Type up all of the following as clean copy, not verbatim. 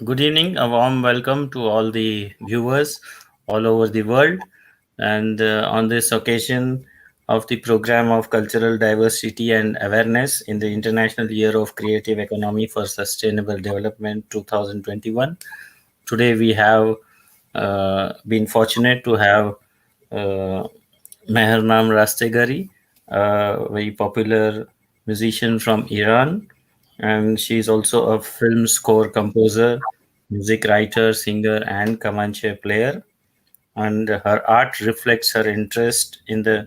Good evening, a warm welcome to all the viewers all over the world. And on this occasion of the program of cultural diversity and awareness in the International Year of Creative Economy for Sustainable Development 2021, today we have been fortunate to have uh, Mehrnam Rastegari, a very popular musician from Iran, and she is also a film score composer, music writer, singer, and Comanche player. And her art reflects her interest in the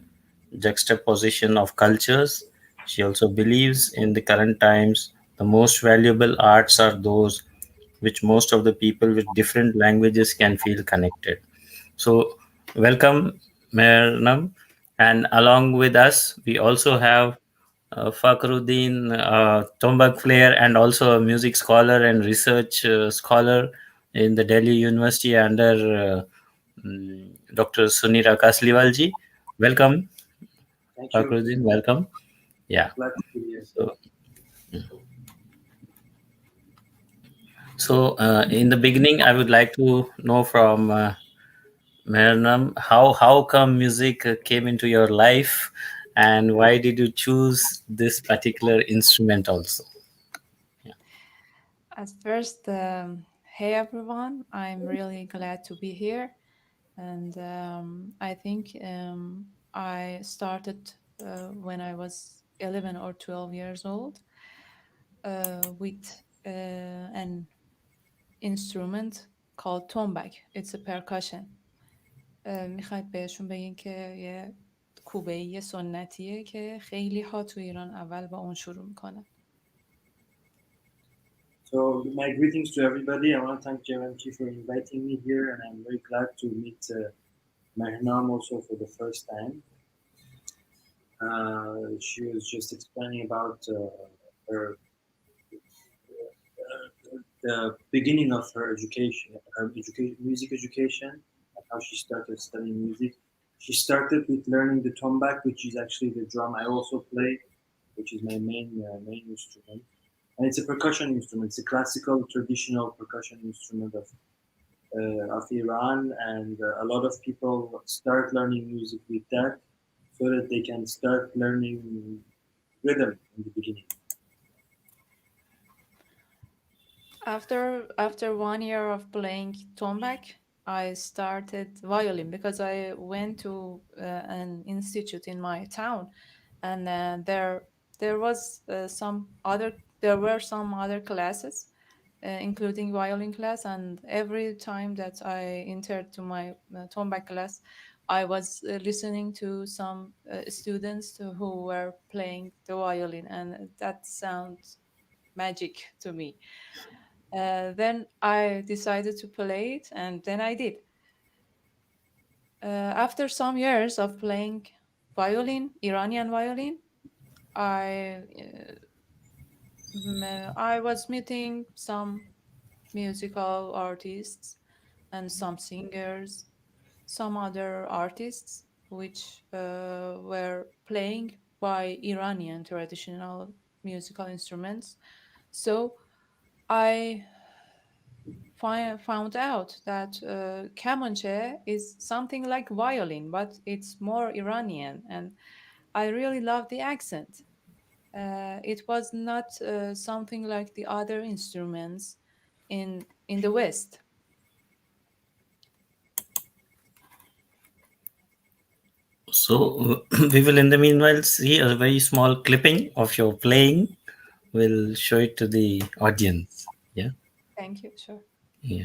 juxtaposition of cultures. She also believes in the current times the most valuable arts are those which most of the people with different languages can feel connected. So, welcome, Mehrnam. And along with us, we also have Fakhruddin, tombak player, and also a music scholar and research scholar in the Delhi University under Dr. Sunira Kasliwalji. Welcome, Thank you. Fakhruddin. Welcome. Yeah. Glad to be here. So, so in the beginning, I would like to know from Mehrnam, how come music came into your life, and why did you choose this particular instrument also? At first, hey everyone, I'm really glad to be here. And I think I started when I was 11 or 12 years old with an instrument called tombak. It's a percussion. میخواید بهشون بگین که یه کوبه‌ای سنتیه که خیلی ها تو ایران اول با اون شروع میکنن. So, my greetings to everybody. I want to thank Javanchi for inviting me here, and I'm very glad to meet Mehrnam also for the first time. She was just explaining about her the beginning of her education, music education, and how she started studying music. She started with learning the tombak, which is actually the drum I also play, which is my main instrument. And it's a percussion instrument. It's a classical, traditional percussion instrument of Iran, and a lot of people start learning music with that, so that they can start learning rhythm in the beginning. After 1 year of playing tombak, I started violin because I went to an institute in my town, and there was there were some other classes, including violin class. And every time that I entered to my tombak class, I was listening to some students who were playing the violin, and that sounds magic to me. Then I decided to play it, and then I did. After some years of playing violin, Iranian violin, I I was meeting some musical artists and some singers, some other artists which were playing by Iranian traditional musical instruments. So I found out that Kamanche is something like violin, but it's more Iranian, and I really love the accent. It was not something like the other instruments in the West. So we will, in the meanwhile, see a very small clipping of your playing. We'll show it to the audience. Yeah, Thank you. Sure. yeah.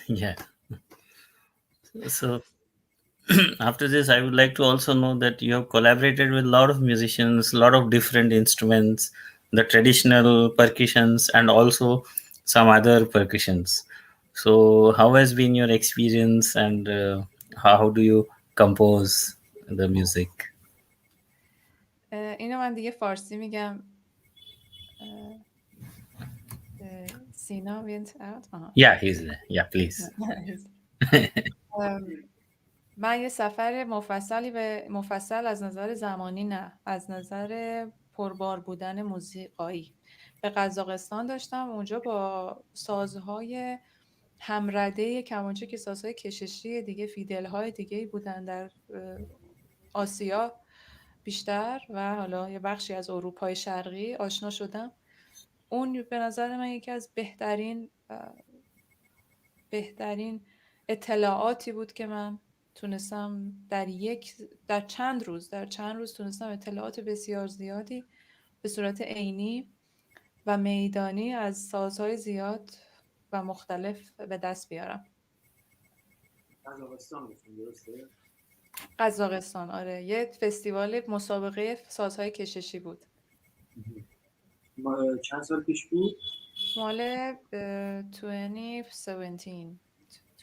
Yeah. So after this, I would like to also know that you have collaborated with a lot of musicians, a lot of different instruments, the traditional percussions, and also some other percussions. So, how has been your experience, and how do you compose the music? اینو من دیگه فارسی میگم. سینا went out. آها. Yeah, he's there. Yeah, please. من یه سفر مفصل از نظر زمانی، نه از نظر پربار بودن موسیقایی، به قزاقستان داشتم. اونجا با سازهای همرده کمانچه که سازهای کششی دیگه، فیدل‌های دیگه بودن در آسیا بیشتر و حالا یه بخشی از اروپای شرقی آشنا شدم. اون به نظر من یکی از بهترین اطلاعاتی بود که من تونستم در چند روز تونستم اطلاعات بسیار زیادی به صورت عینی و میدانی از سازهای زیاد و مختلف به دست بیارم. قزاقستان گفتیم درسته؟ قزاقستان، آره، یه فستیوال مسابقه سازهای کششی بود. چند سال پیش بود؟ مال 2017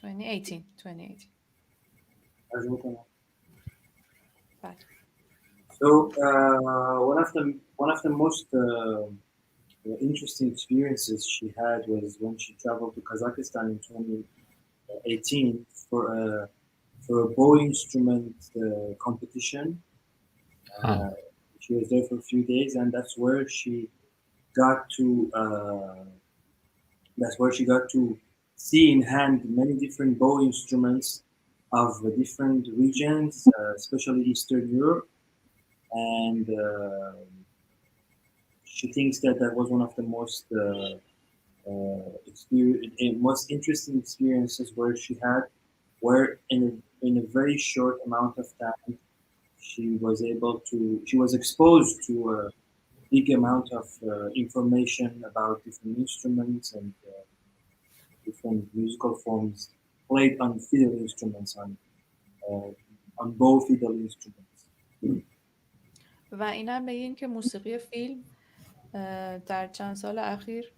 2018. ترجمه کنم. بله. So one of the most interesting experiences she had was when she traveled to Kazakhstan in 2018 for a bow instrument competition. She was there for a few days, and that's where she got to see in hand many different bow instruments of the different regions, especially Eastern Europe, and she thinks that was one of the most interesting experiences where she had, where in a very short amount of time she was exposed to a big amount of information about different instruments and different musical forms played on fiddle instruments, on bow fiddle instruments. و اینم بگیم که موسیقی فیلم در چند سال اخیر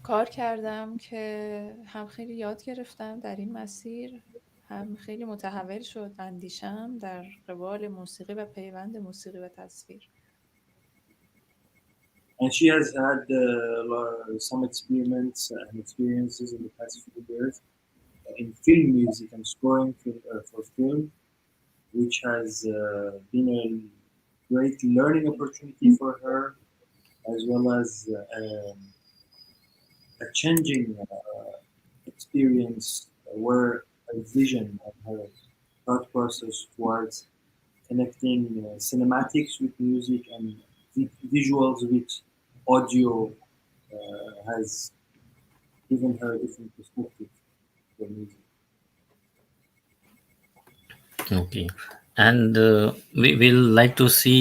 کار کردم که هم خیلی یاد گرفتم در این مسیر، هم خیلی متحول شد اندیشم در قبال موسیقی و پیوند موسیقی و تصویر. And she has had some experiences in the past few years in film music and scoring for film, which has been a great learning opportunity for her, as well as a changing experience where a vision of her thought process towards connecting cinematics with music and visuals with audio has given her a different perspective for music. Okay, and we will like to see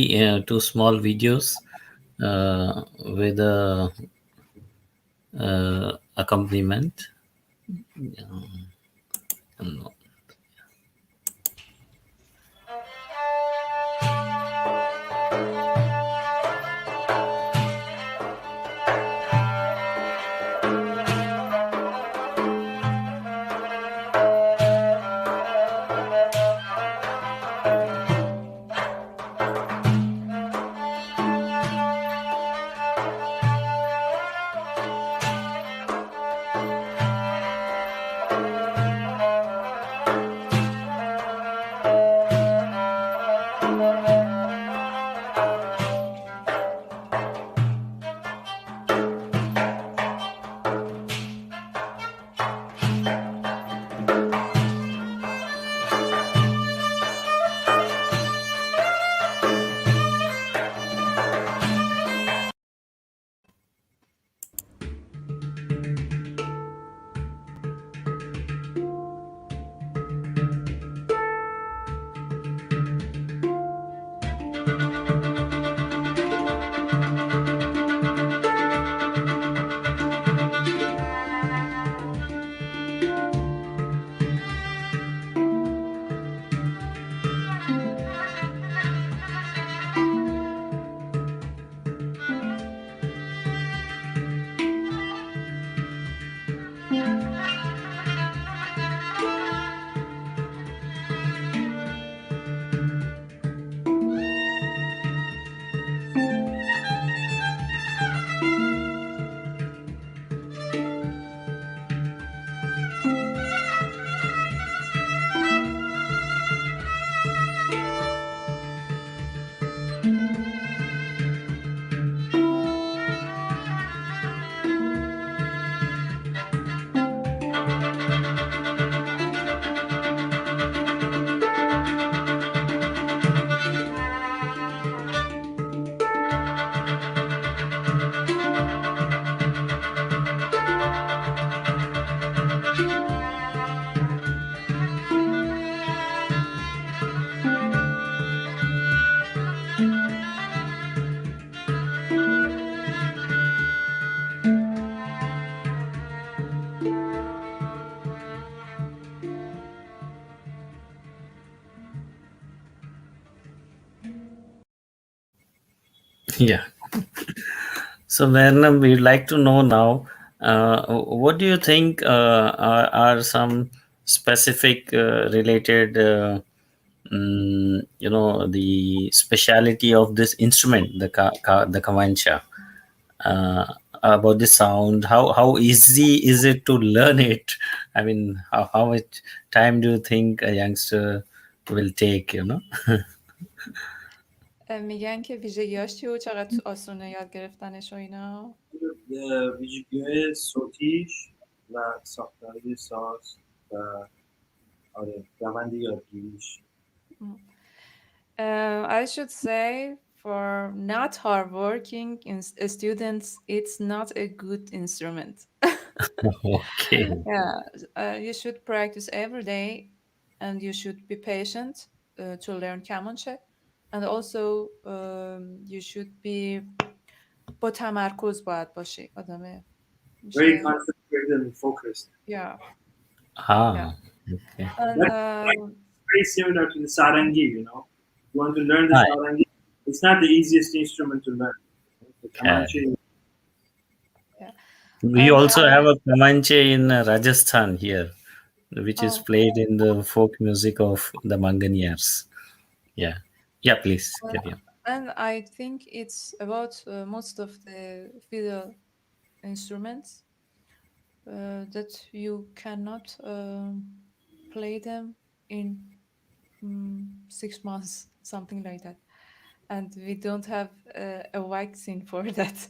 two small videos with a accompaniment. No. Yeah. So, Mehrnam, we'd like to know now, what do you think are some specific related, the speciality of this instrument, the kamancha, uh, about the sound? How easy is it to learn it? I mean, how much time do you think a youngster will take? میگن که ویژگیاش چی و چقدر آسونه یاد گرفتنش و اینا. ویژگی‌های صوتیش و ساختاری ساز و آره روند یادگیریش. I should say for not hardworking students, it's not a good instrument. Okay. Yeah, you should practice every day, and you should be patient to learn kamanche, and also you should be با تمرکز باید باشی آدمه Very میشه. concentrated and focused. Yeah, yeah, Ah, okay. and That's like very similar to the sarangi, you know. You want to learn the Hi. sarangi, it's not the easiest instrument to learn. The Okay. kamanche, yeah, We and also have a Comanche in Rajasthan here, which is oh, played in the folk music of the Manganiars. Yeah. Yeah, please uh, carry on. and I think it's about most of the fiddle instruments that you cannot play them in 6 months, something like that. And we don't have a vaccine for that.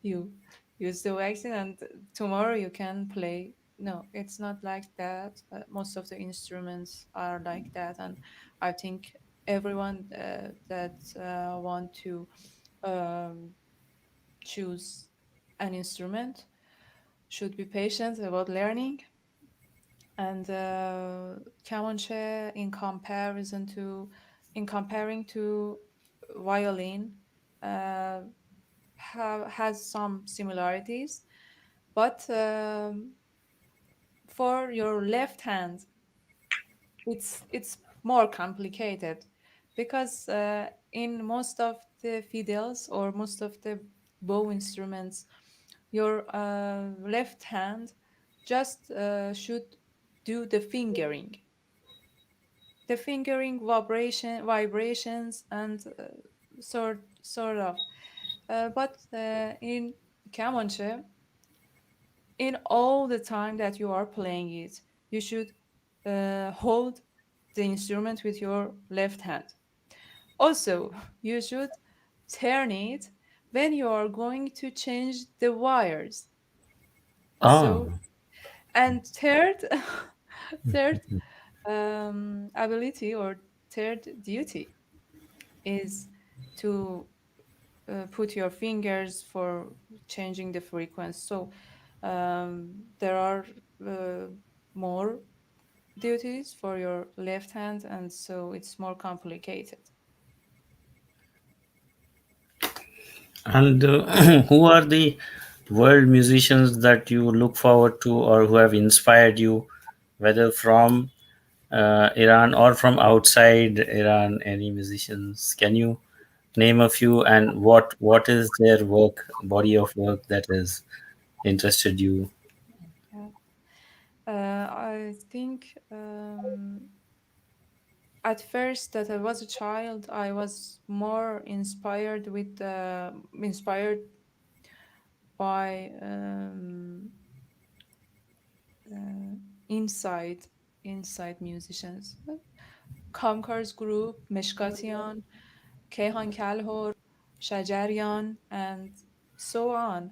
You use the vaccine, and tomorrow you can play. No, it's not like that. Most of the instruments are like that, and I think everyone that want to um, choose an instrument should be patient about learning. And Kamanche, in comparing to violin, uh, has some similarities, but for your left hand, it's more complicated because in most of the fiddles or most of the bow instruments, your left hand just should do the fingering vibrations and sort of. But in Kamanche, in all the time that you are playing it, you should hold the instrument with your left hand. Also, you should turn it when you are going to change the wires. So, Oh, and third, third ability or third duty is to put your fingers for changing the frequency. So there are uh, more duties for your left hand, and so it's more complicated. and who are the world musicians that you look forward to or who have inspired you, whether from Iran or from outside Iran? Any musicians? Can you name a few, and what is their work, body of work that has interested you? Yeah. I think at first that I was a child, I was more inspired by uh, inside inside musicians. Kamkar's group, Meshkatian, Kehan Kalhor, Shajarian, and so on.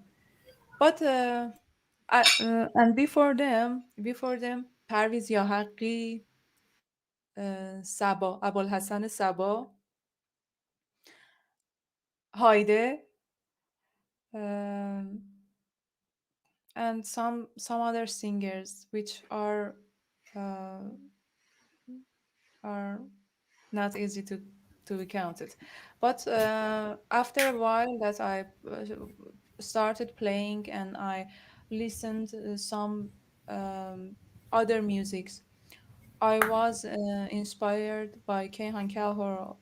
But and before them, Parviz Yahaqi, Saba, Abul Hassan Saba, Haide, um, and some other singers which uh, are not easy to be counted. But after a while that I started playing and I listened some other musics, I was inspired by Kehan Kalhor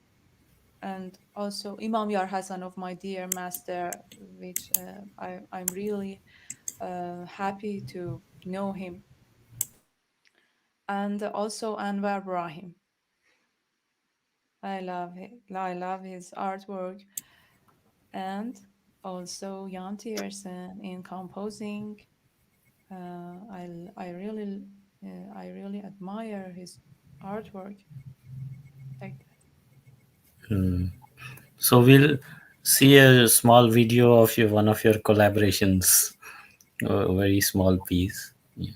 and also Imam Yar Hassan of my dear master, which I'm really happy to know him, and also Anwar Brahim. I love his artwork, and also Jan Tiersen in composing. I really admire his artwork like that. So we'll see a small video of your one of your collaborations, a very small piece. Yeah.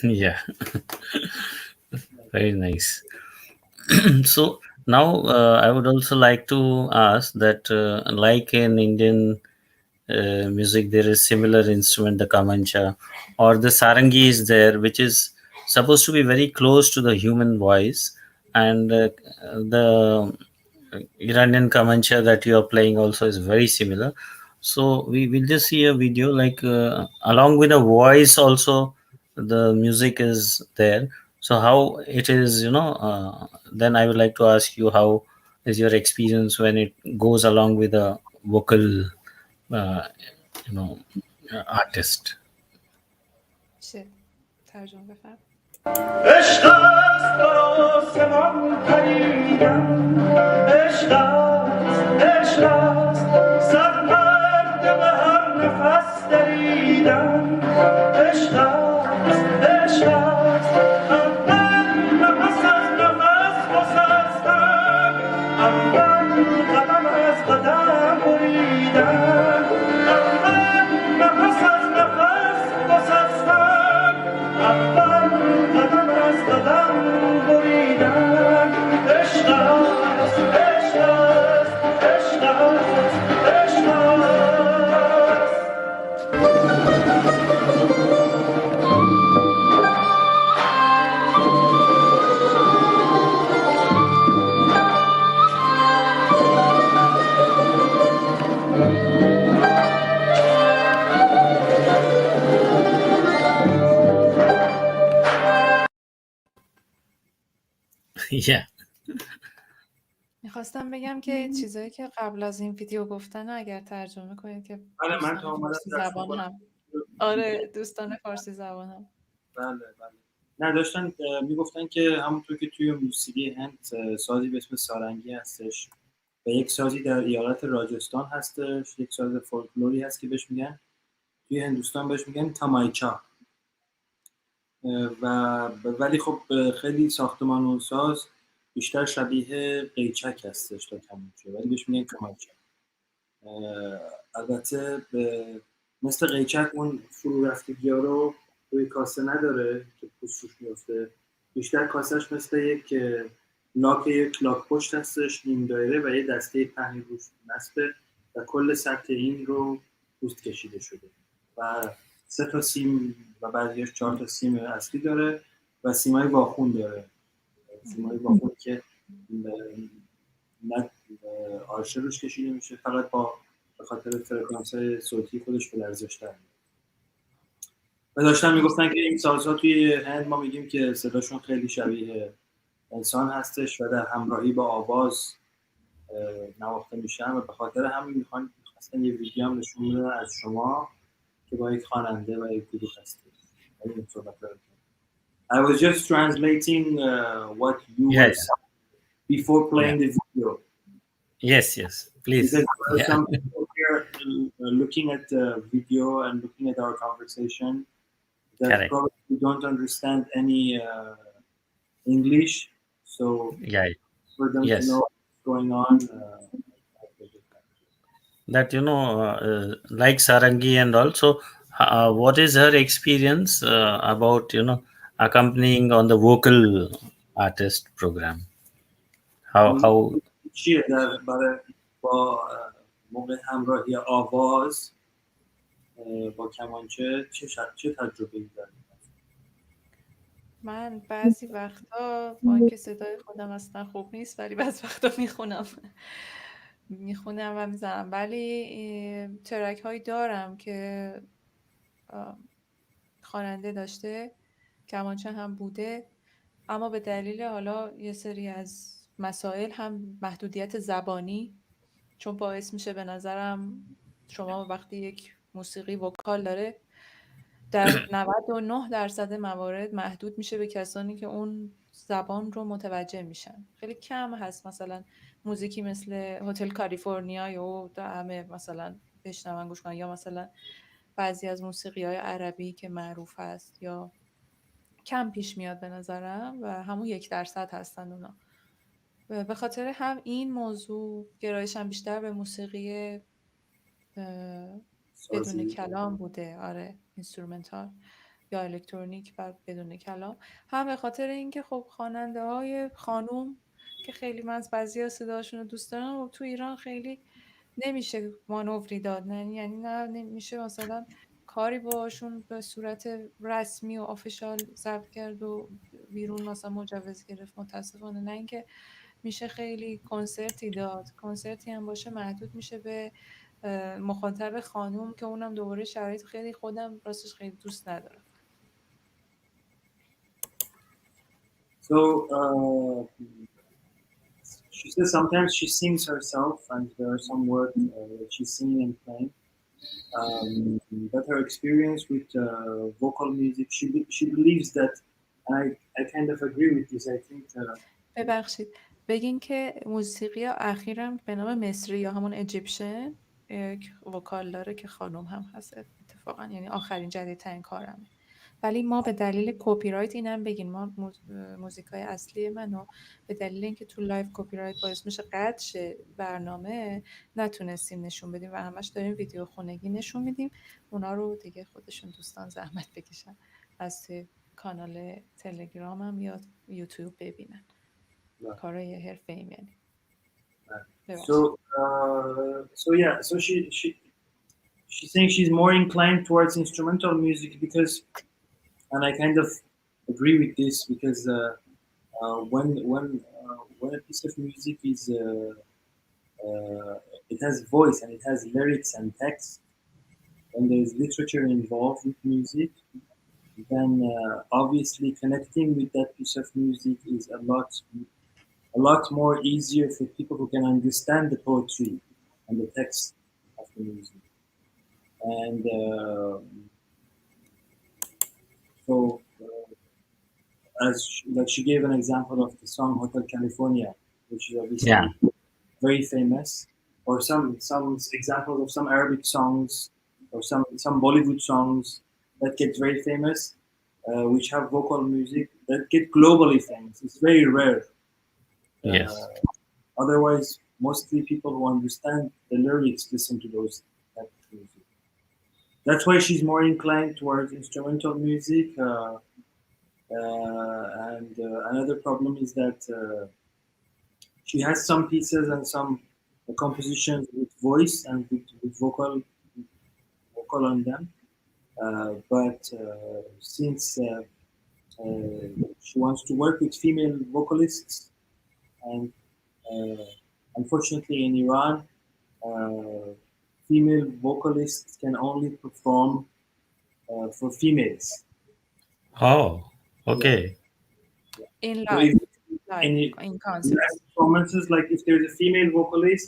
Yeah, very nice. So now I would also like to ask that, like in Indian music, there is similar instrument, the kamancha, or the sarangi is there, which is supposed to be very close to the human voice, and the Iranian kamancha that you are playing also is very similar. So we will just see a video like along with the voice also the music is there. So how it is, then I would like to ask you how is your experience when it goes along with a vocal, uh, you know, artist? چه ترجمه بفرم. عشق است بر آسمان پریدن، عشق است، عشق است، صد پرده به هر نفس دریدن، عشق است، عشق است، اول نفس از نفس گسستن، اول قدم از قدم بریدن، اول نفس از نفس گسستن، اول قدم از قدم بریدن، عشق است، عشق است، عشق است، عشق است. Yeah. میخواستم بگم که چیزایی که قبل از این ویدیو گفتن رو اگر ترجمه کنید که بله من تا دوستان اومدم فارسی در زبان هم ویدیو. آره دوستان فارسی زبان هم بله بله. نه داشتن میگفتن که همونطور که توی موسیقی هند سازی به اسم سارنگی هستش و یک سازی در ایالت راجستان هستش، یک ساز فولکلوری هست که بهش میگن توی هندوستان بهش میگن تامایچا و ولی خب خیلی ساختمان و ساز بیشتر شبیه قیچک هستش تا کمانچه ولی بهش میگن کمانچه. البته مثل قیچک اون فرو رفتگی ها رو روی کاسه نداره که پوست روش میفته، بیشتر کاسهش مثل یک لاک پشت هستش نیم دایره و یه دسته پهنی روش نصبه و کل سطح این رو پوست کشیده شده و 3 تا سیم و بعضیش 4 تا سیم اصلی داره و سیمای واخون داره، سیمای واخون که نه آرشه روش کشیده میشه، فقط به خاطر فرکانس‌های صوتی خودش به لرزش در میاد. و داشتن میگفتن که این سازها توی هند ما میگیم که صداشون خیلی شبیه انسان هستش و در همراهی با آواز نواخته میشن و به خاطر همین میخواستن یه ویدیو هم نشون بدن از شما که با یک خواننده و یک گروه هستید. این صحبت رو I was just translating what you Yeah, were saying before playing yeah. the video. Yes, yes, please. Because there are Yeah, some people here looking at the video and looking at our conversation that correct. probably don't understand any English. So Yeah, for them to yes. know what's going on, That like Sarangi and also, what is her experience about accompanying on the vocal artist program? How چیه برای با موقع همراهی آواز با کمانچه چه تجربه‌ای دارید؟ من بعضی وقتا با اینکه صدای خودم اصلا خوب نیست ولی بعضی وقتا میخونم و میزنم، ولی ترک هایی دارم که خواننده داشته، کمانچه هم بوده، اما به دلیل حالا یه سری از مسائل هم محدودیت زبانی، چون باعث میشه به نظرم شما وقتی یک موسیقی وکال داره در 99% موارد محدود میشه به کسانی که اون زبان رو متوجه میشن. خیلی کم هست مثلا موزیکی مثل هتل کالیفرنیا یا همه مثلا بشنون گوش کنن، یا مثلا بعضی از موسیقی های عربی که معروف هست یا کم پیش میاد به نظرم و همون 1% هستن اونا. به خاطر هم این موضوع گرایشم بیشتر به موسیقی بدون سازی کلام بوده، آره اینسترومنتال یا الکترونیک و بدون کلام، هم به خاطر اینکه خب خواننده های خانوم که خیلی من از بعضی ها صداشون رو دوست دارم و تو ایران خیلی نمیشه مانوری داد، نه یعنی نه نمیشه مثلا کاری باشون به صورت رسمی و آفیشال ضبط کرد و بیرون مثلا مجوز گرفت، متاسفانه. نه اینکه میشه خیلی کنسرتی داد، کنسرتی هم باشه محدود میشه به مخاطب خانوم که اونم دوباره شرایط خیلی خودم راستش خیلی دوست ندارم. So she says sometimes she sings herself, and there are some work that she's singing and playing. But her experience with vocal music, she believes that, and I kind of agree with this. I think ببخشید بگین که موسیقی اخیرم به نام مصری یا همون اجیپشن یک وکال داره که خانم هم هست اتفاقا، یعنی آخرین جدیدترین کارمه. ولی ما به دلیل کپی رایت اینم بگین، ما موزیکای اصلی منو به دلیل اینکه تو لایو کپی رایت باعث میشه قطع شه برنامه، نتونستیم نشون بدیم و همش داریم ویدیو خونگی نشون میدیم. اونا رو دیگه خودشون دوستان زحمت بکشن از توی کانال تلگرامم یا یوتیوب ببینن. کارای حرفه‌ایم یعنی. ببخشید. So she thinks she's more inclined towards instrumental music because, and I kind of agree with this because when a piece of music is it has voice and it has lyrics and text, and there's literature involved with music, then obviously connecting with that piece of music is a lot more easier for people who can understand the poetry and the text of the music. And so, like she gave an example of the song Hotel California, which is obviously very famous, or some examples of some Arabic songs or some Bollywood songs that get very famous, which have vocal music that get globally famous. It's very rare. Yes. Otherwise, mostly people who understand the lyrics listen to those type of music. That's why she's more inclined towards instrumental music. And another problem is that she has some pieces and some compositions with voice and with vocal on them. But since she wants to work with female vocalists, and unfortunately in Iran, female vocalists can only perform for females. Oh, okay. In So live, if in concerts. performances, like if there's a female vocalist,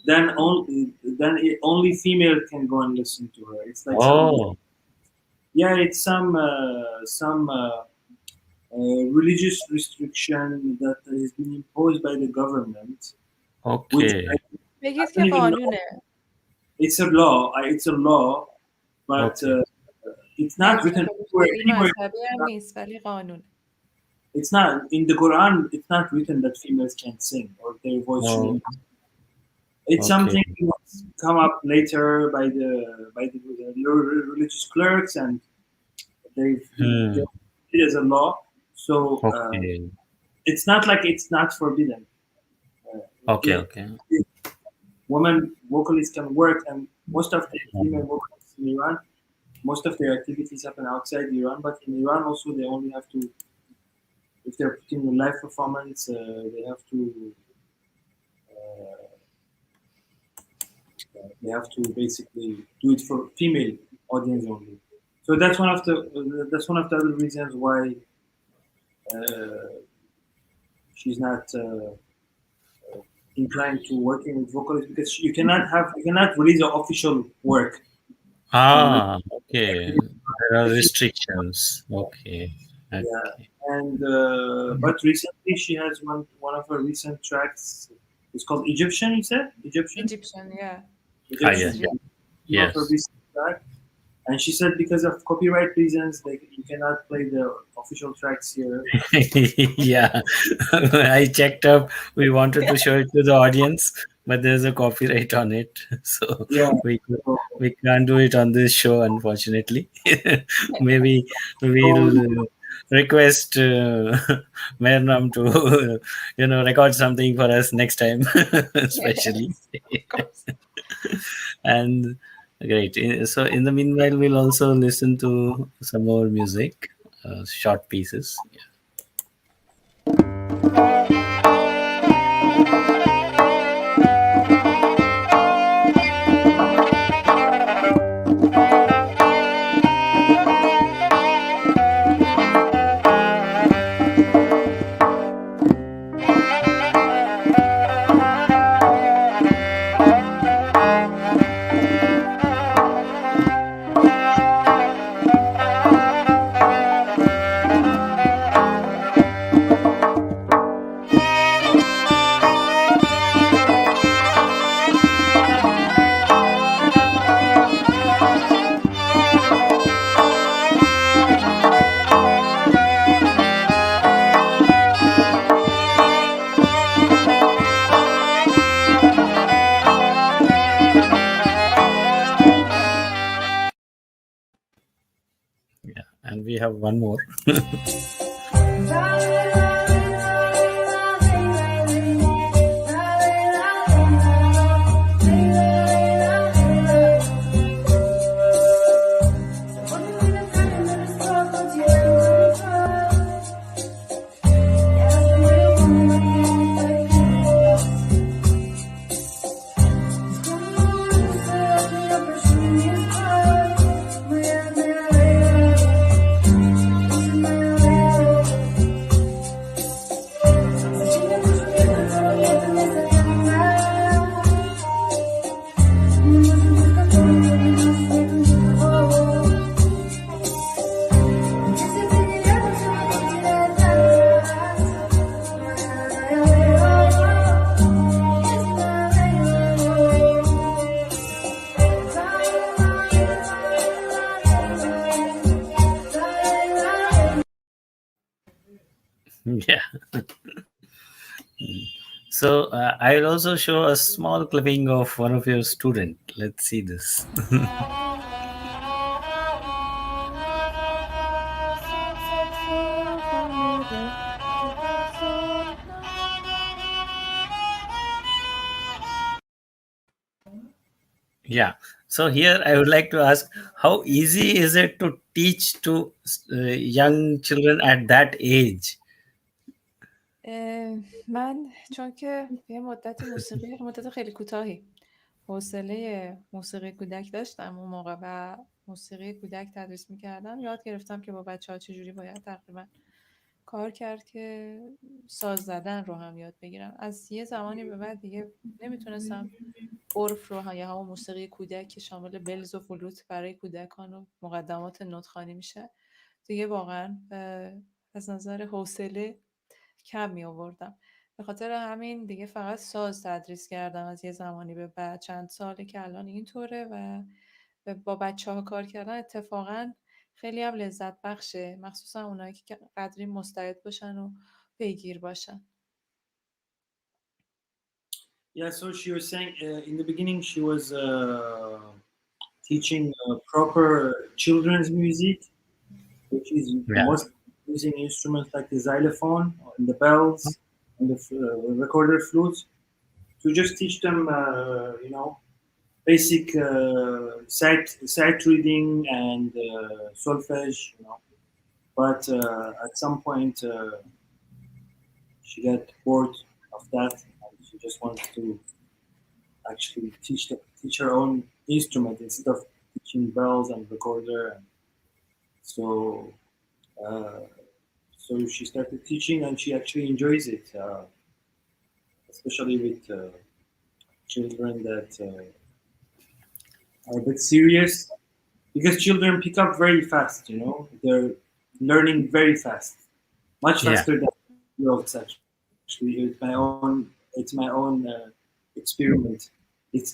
then only female can go and listen to her. It's like it's some religious restriction that has been imposed by the government. Okay. بگید که قانونه. It's a law. It's a law, but it's not written anywhere. نیست ولی قانون. It's not in the Quran. It's not written that females can't sing or their voice shouldn't. It's something that's come up later by the religious clerks, and they've it as a law. So it's not like it's not forbidden. Okay. Women vocalists can work, and most of the female vocalists in Iran, most of their activities happen outside Iran. But in Iran also, they only have to, if they're putting a live performance, they have to basically do it for female audience only. So that's one of the other reasons why she's not inclined to working with vocalists, because you cannot release an official work. Okay. There are restrictions. Okay. Yeah, and but recently she has one of her recent tracks. It's called Egyptian. You said Egyptian, yeah. Egyptian. Yes. Her recent track. And she said because of copyright reasons, you cannot play the official tracks here. Yeah, I checked up. We wanted to show it to the audience, but there's a copyright on it, so we can't do it on this show, unfortunately. Maybe we'll request Mehrnam to record something for us next time, especially. And great. So in the meanwhile, we'll also listen to some more music, short pieces. have one more. Yeah. So I'll also show a small clipping of one of your student. Let's see this. Yeah. So here I would like to ask, how easy is it to teach to young children at that age? من چون که یه مدت خیلی کوتاهی حوصله موسیقی کودک داشتم اون موقع و موسیقی کودک تدریس میکردم، یاد گرفتم که با بچه ها چجوری باید تقریبا کار کرد که ساز زدن رو هم یاد بگیرم. از یه زمانی به بعد دیگه نمیتونستم عرف رو یا همون موسیقی کودک که شامل بلز و فلوت برای کودکان و مقدمات نوت‌خوانی میشه دیگه واقعا از نظر حوصله کم می آوردم. به خاطر همین دیگه فقط ساز تدریس کردم از یه زمانی به بعد. چند ساله که الان اینطوره و با بچه ها کار کردن اتفاقا خیلی هم لذت بخشه، مخصوصا اونایی که قدری مستعد باشن و پیگیر باشن. Yeah, so she was saying in the beginning she was teaching proper children's music, which is Yeah. most using instruments like the xylophone and the bells and the recorder flutes to just teach them, basic sight reading and solfege, But at some point, she got bored of that, and she just wanted to actually teach her own instrument instead of teaching bells and recorder. And so, uh, so she started teaching, and she actually enjoys it, especially with children that are a bit serious, because children pick up very fast. They're learning very fast, much Yeah. faster than adults. Actually, it's my own experiment. It's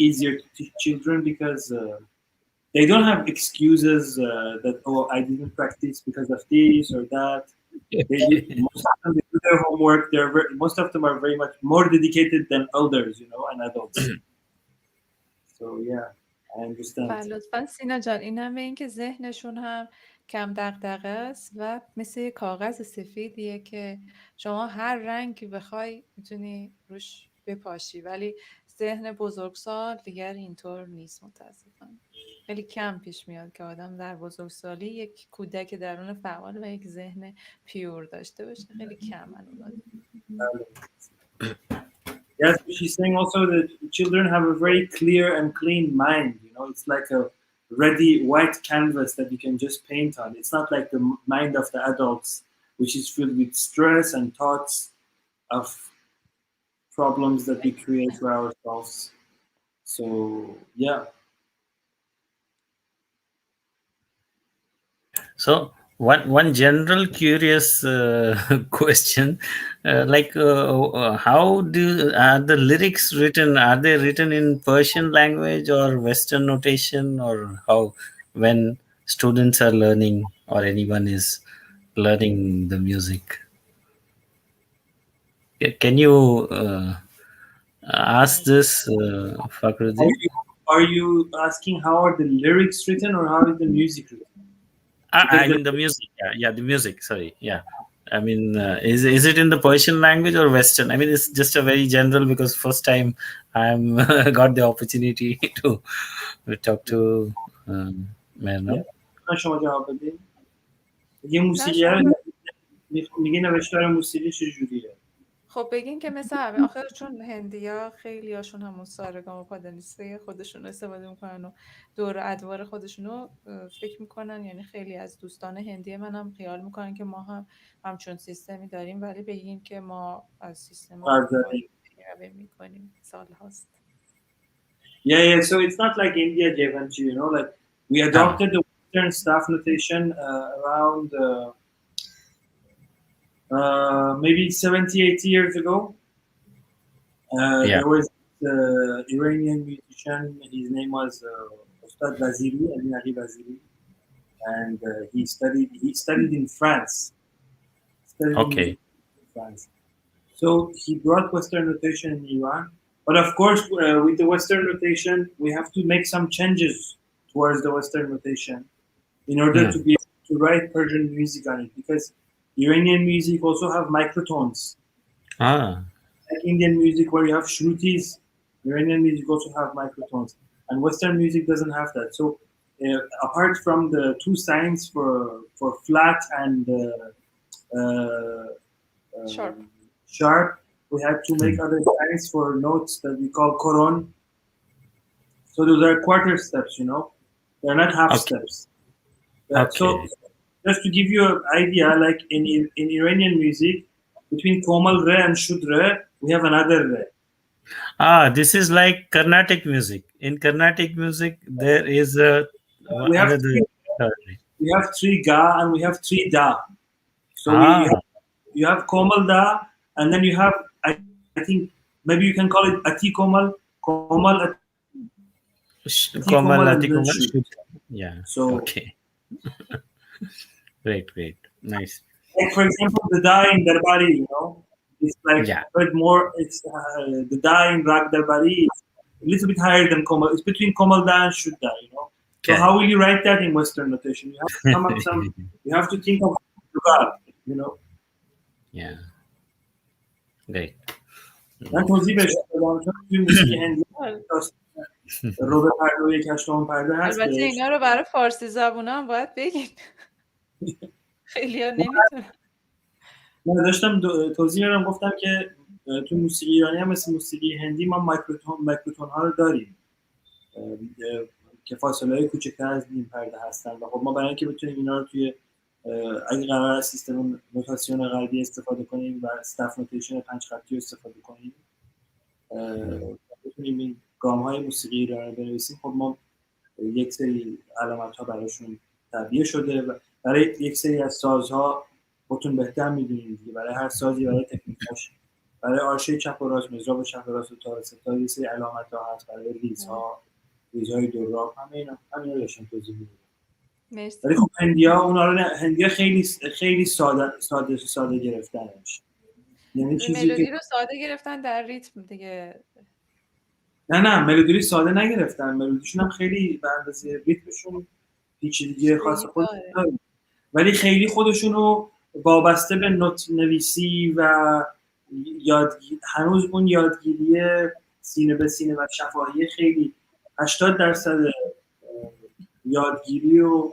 easier to teach children because they don't have excuses that I didn't practice because of this or that. Most of them they do their homework. Most of them are very much more dedicated than elders, and adults. So yeah, I understand. لطفا سینا جان، این هم به این که ذهنشون هم کم دغدغه است و مثل یه کاغذ سفیدیه که شما هر رنگی بخوای میتونی روش بپاشی، ولی ذهن بزرگسال دیگر اینطور نیست متاسفانه. خیلی کم پیش میاد که آدم در بزرگسالی یک کودک درون فعال و یک ذهن پیور داشته باشه. خیلی کم اونا. Yes, she's saying also that children have a very clear and clean mind. It's like a ready white canvas that you can just paint on. It's not like the mind of the adults, which is filled with stress and thoughts of problems that we create for ourselves. So, yeah. So one general curious question, how are the lyrics written? Are they written in Persian language or Western notation, or how, when students are learning or anyone is learning the music? Can you ask this, Fakhruddin? Are you asking how are the lyrics written or how is the music written? because I mean the music. Yeah, yeah, the music. Sorry. Yeah. I mean, is it in the Persian language or Western? I mean, it's just a very general because first time I'm got the opportunity to talk to yeah. Mehrnam. شما جواب بدین. یه نه موسیقی شما رو میگه نوشتار موسیقی چجوریه؟ خب بگین که مثل همه آخر چون هندیا خیلی هاشون همون سارگام و پادانیسته خودشون رو استفاده میکنن و دور ادوار خودشونو فکر میکنن، یعنی خیلی از دوستان هندی منم خیال میکنن که ما هم همچون سیستمی داریم، ولی بگین که ما از سیستم خودمون قراردادی. پیروی میکنیم سال هاست. Yeah, yeah. So it's not like India, Javanchi, like we Ah, adopted the Western staff notation around maybe 70, 80 years ago. yeah. There was Iranian musician. His name was Ustad Vaziri, Ali Nari Vaziri, and he studied in France. Studied music Okay. in France. So he brought Western notation in Iran. But of course, with the Western notation, we have to make some changes towards the Western notation in order to Hmm. be able to write Persian music on it, because Iranian music also have microtones. Ah, Like Indian music where you have shrutis, Iranian music also have microtones, and Western music doesn't have that. So apart from the two signs for flat and Sharp. sharp, we had to make hmm. other signs for notes that we call koron. So those are quarter steps, they're not half Okay. steps. So Okay. just to give you an idea, like in Iranian music, between komal re and shud re, we have another re. Ah, this is like Carnatic music. In Carnatic music, there is a We have another. three, Sorry. we have three ga and we have three da. So Ah, you have komal da, and then you have, I think maybe you can call it ati komal ati komal, and Komal, then Ati shoot. Komal. Should. Yeah. So Okay. Great. Great. Nice. like for example, the da in Darbari, it's like Yeah. a bit more. It's the da in Rag Darbari is a little bit higher than komal. It's between komal da and shudda. So Okay. how will you write that in Western notation? You have to come up some. You have to think of jugaad. Yeah. Great. من توضیح بهش دادم چون توی موسیقی هندی داستان ربع پرده و یک هشتم پرده البته هستش. اینا رو برای فارسی زبون هم باید بگین. خیلی ها نمیتونن. من داشتم توضیح میدم، گفتم که تو موسیقی ایرانی هم مثل موسیقی هندی ما مایکروتون ها رو داریم که فاصله های کوچکتر از نیم پرده هستن و خب ما برای اینکه بتونیم اینا رو توی اگه قرار است سیستم نوتاسیون غربی استفاده کنیم و استف نوتیشن 5 خطی رو استفاده کنیم بتونیم این گام های موسیقی ایرانی رو بنویسیم، خب ما یک سری علامت ها براشون تعبیه شده و برای یک سری از سازها خودتون بهتر میدونید دیگه، برای هر سازی برای تکنیکاش، برای آرشه چپ و راست، مزراب چپ و راست و تار ستار یه سری علامت ها هست، برای ریزهای دوراب، همه داشتم توضیح میدم. مرسی. ولی خب هندیا خیلی خیلی ساده گرفتنش، یعنی چیزی که ملودی رو ساده گرفتن در ریتم دیگه. نه ملودی ساده نگرفتن، ملودیشون هم خیلی به اندازه ریتمشون پیچیدگی خاص پیچیدگی خودشون داره. داره، ولی خیلی خودشونو وابسته به نوت نویسی و هنوز اون یادگیری سینه به سینه و شفاهی خیلی 80% یادگیری و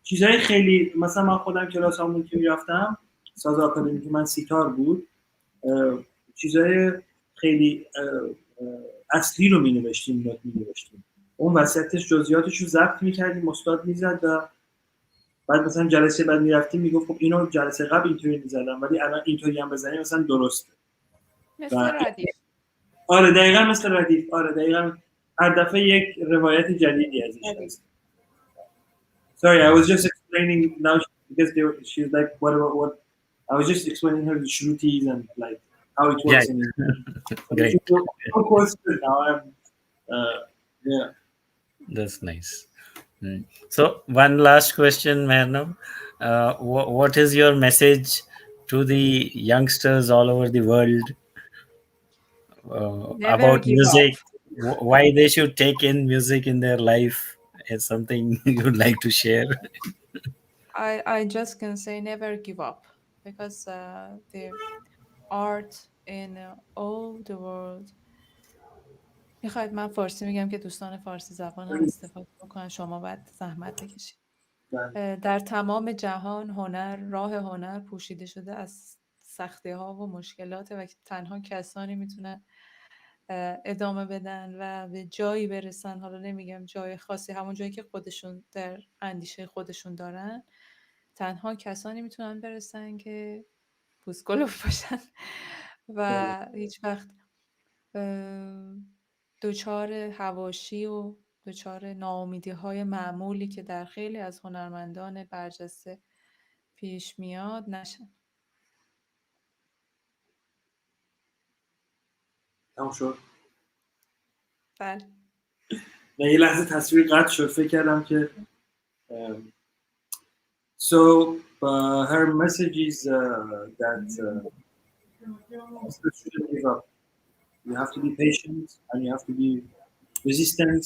چیزهای خیلی، مثلا من خودم کلاس همون که میرفتم ساز آکادمی که من سیتار بود، چیزهای خیلی اصلی رو می نوشتیم، نوت می نوشتیم، اون وسطش جزئیاتش رو ضبط می‌کردیم، استاد می‌زد و بعد مثلا جلسه بعد میرفتیم میگفت خب اینو جلسه قبل اینطوری می‌زدم ولی الان اینطوری هم بزنیم مثلا درسته. مثل ردیف. آره دقیقاً مثل ردیف. آره دقیقاً هر دفعه یک روایت جدیدی ازش هست. Sorry, I was just explaining now because she was like, what? I was just explaining her the shrutis and like how it Yeah. works in English. Great. No question now. Yeah. That's nice. So one last question, Mehrnam. What is your message to the youngsters all over the world Never about give up. music? Why they should take in music in their life? Is something you'd like to share? I just can say never give up because the art in all the world. میخواید من فارسی میگم که دوستان فارسی زبان هم استفاده بکنن، شما باید زحمت بکشید. در تمام جهان راه هنر پوشیده شده از سختی ها و مشکلات و تنها کسانی میتونن ادامه بدن و به جایی برسن. حالا نمیگم جای خاصی، همون جایی که خودشون در اندیشه خودشون دارن، تنها کسانی میتونن برسن که پوسکلوف باشن و هیچ وقت دچار حواشی و دچار ناامیدی های معمولی که در خیلی از هنرمندان برجسته پیش میاد نشن. تمام شد. بله. نه یه لحظه تصویر قطع شد، فکر کردم که so her message is that you shouldn't give up. You have to be patient and you have to be resistant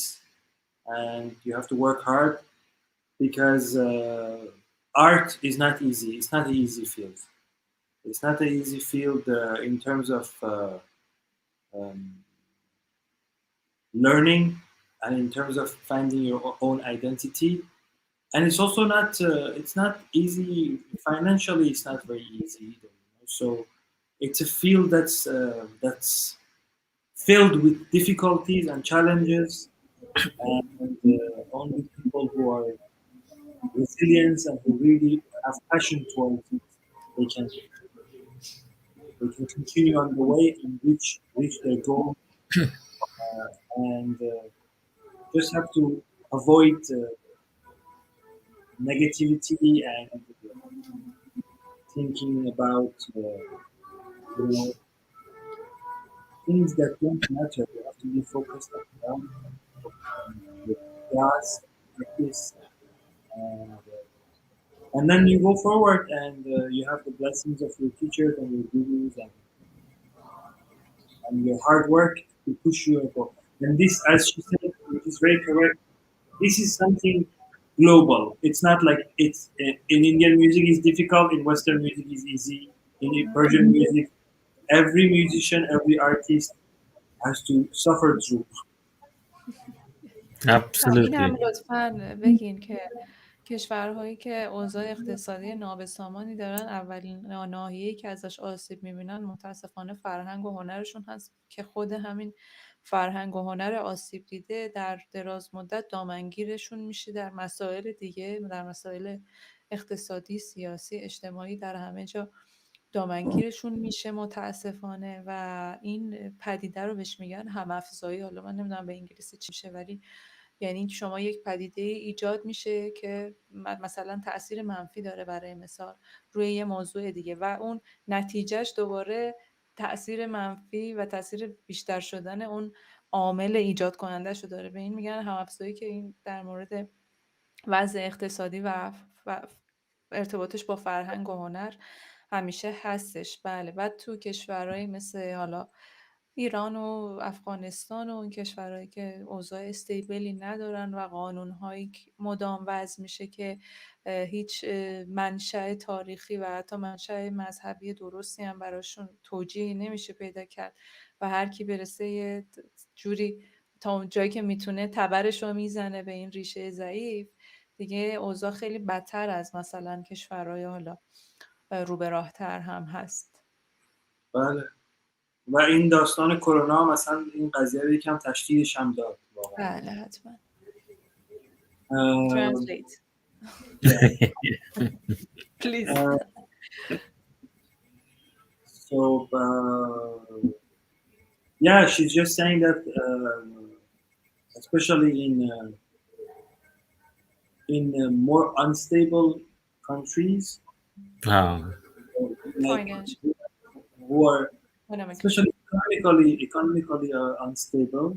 and you have to work hard because art is not easy. It's not an easy field. It's not an easy field in terms of um, learning and in terms of finding your own identity. And it's also not it's not easy financially. It's not very easy either. So it's a field that's filled with difficulties and challenges, and only people who are resilient and who really have passion towards it, they can continue on the way and reach their goal, and just have to avoid negativity and thinking about you know things that don't matter. You have to be focused on them, the class, practice, and then you go forward, and you have the blessings of your teachers and your gurus and your hard work to push you above. And this, as she said, which is very correct, this is something global. It's not like it's in Indian music is difficult, in Western music is easy, in Persian music, every musician, every artist has to suffer through. این هم Absolutely. لطفاً بگین که کشورهایی که اوضاع اقتصادی نابسامانی دارن، اولین ناحیه‌ای که ازش آسیب می‌بینن متاسفانه فرهنگ و هنرشون هست که خود همین فرهنگ و هنر آسیب دیده در دراز مدت دامنگیرشون میشه در مسائل دیگه، در مسائل اقتصادی، سیاسی، اجتماعی، در همه جا دامنگیرشون میشه متاسفانه. و این پدیده رو بهش میگن هم‌افزایی. حالا من نمیدونم به انگلیسی چی میشه، ولی یعنی اینکه شما یک پدیده ایجاد میشه که مثلا تأثیر منفی داره برای مثال روی یه موضوع دیگه و اون نتیجهش دوباره تأثیر منفی و تأثیر بیشتر شدن اون عامل ایجاد کننده شو داره. به این میگن هم‌افزایی که این در مورد وضع اقتصادی و ارتباطش با فرهنگ و هنر همیشه هستش. بله. بعد تو کشورهایی مثل حالا ایران و افغانستان و این کشورهایی که اوضاع استیبلی ندارن و قانونهایی مدام وضع میشه که هیچ منشأ تاریخی و حتی منشأ مذهبی درستی هم براشون توجیه نمیشه پیدا کرد و هر کی برسه یه جوری تا اون جایی که میتونه تبرش رو میزنه به این ریشه ضعیف، دیگه اوضاع خیلی بدتر از مثلا کشورهای حالا رو به راه‌تر هم هست. بله. و این داستان کرونا مثلا این قضیه رو یکم تشدیدش هم داد واقعا. بله حتما. Um, Translate. yeah. Please. So yeah, she's just saying that especially in more unstable countries, like Financial. who are especially economically unstable,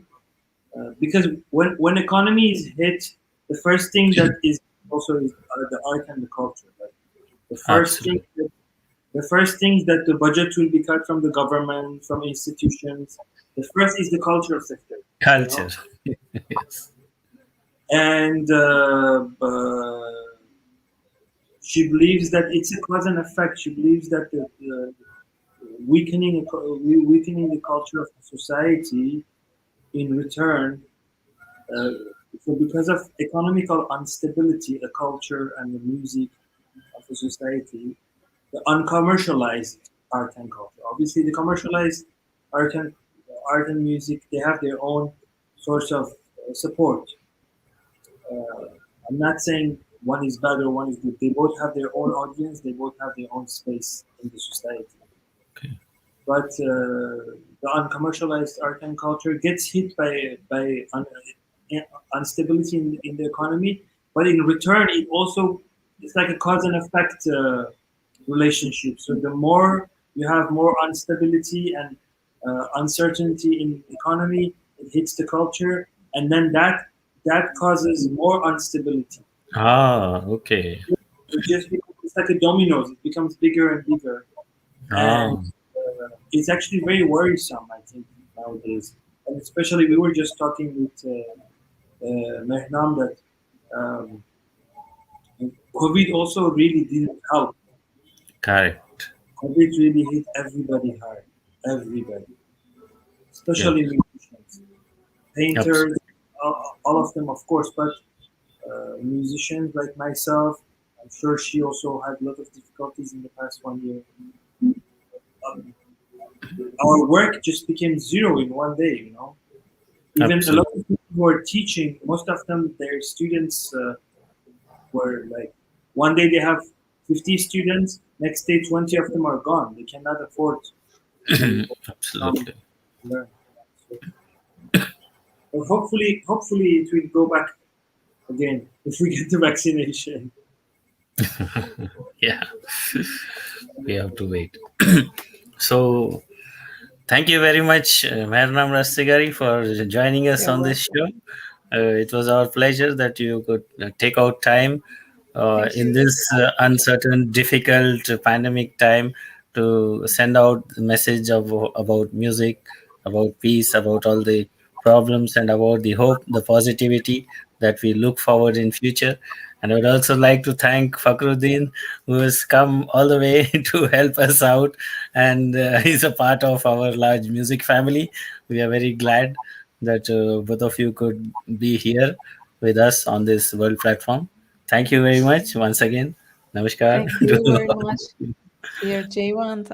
because when economy is hit, the first thing that is also is the art and the culture. Like the first thing that the budget will be cut from the government, from institutions. The first is the cultural sector. Culture. Yes. And she believes that it's a cause and effect. She believes that the weakening the culture of the society in return. Uh, so because of economical instability, the culture and the music of the society, the uncommercialized art and culture. Obviously, the commercialized art and music, they have their own source of support. Uh, I'm not saying one is bad or one is good. They both have their own audience. They both have their own space in the society. Okay. But the uncommercialized art and culture gets hit by instability in the economy. But in return, it's like a cause and effect relationship. So the more you have more instability and uncertainty in the economy, it hits the culture, and then that causes more instability. Ah, okay. It's like a dominoes. It becomes bigger and bigger, and Ah, it's actually very worrisome. I think nowadays, and especially we were just talking with Mehrnam that um, COVID also really didn't help. correct. COVID really hit everybody hard, everybody, Yeah, especially musicians, absolutely. painters, all of them, of course, but musicians like myself, I'm sure she also had a lot of difficulties in the past 1 year. Um, our work just became zero in 1 day, you know. Even a lot Absolutely. of people who are teaching, most of them, their students were like, 1 day they have 50 students, next day 20 of them are gone. They cannot afford to come Absolutely. learn. So, but hopefully it will go back again if we get the vaccination. Yeah, we have to wait. So, thank you very much, Mehrnam Rastegari, for joining us You're on this welcome. show. It was our pleasure that you could take out time Thank in you. this uncertain, difficult pandemic time to send out the message of about music, about peace, about all the problems, and about the hope, the positivity that we look forward in future. And I would also like to thank Fakhruddin, who has come all the way to help us out, and he's a part of our large music family. We are very glad that both of you could be here with us on this world platform. Thank you very much once again. Namaskar. Thank you very much, dear Jayant.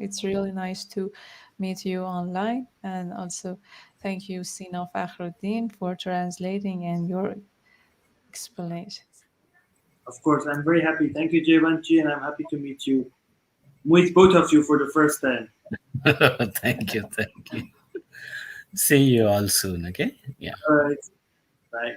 It's really nice to meet you online. And also, thank you, Sina Fakhruddin, for translating and your explanations. Of course, I'm very happy. Thank you, Jayvanchi, and I'm happy to meet both of you for the first time. Thank you. Thank you. See you all soon. Okay. Yeah. All right, bye.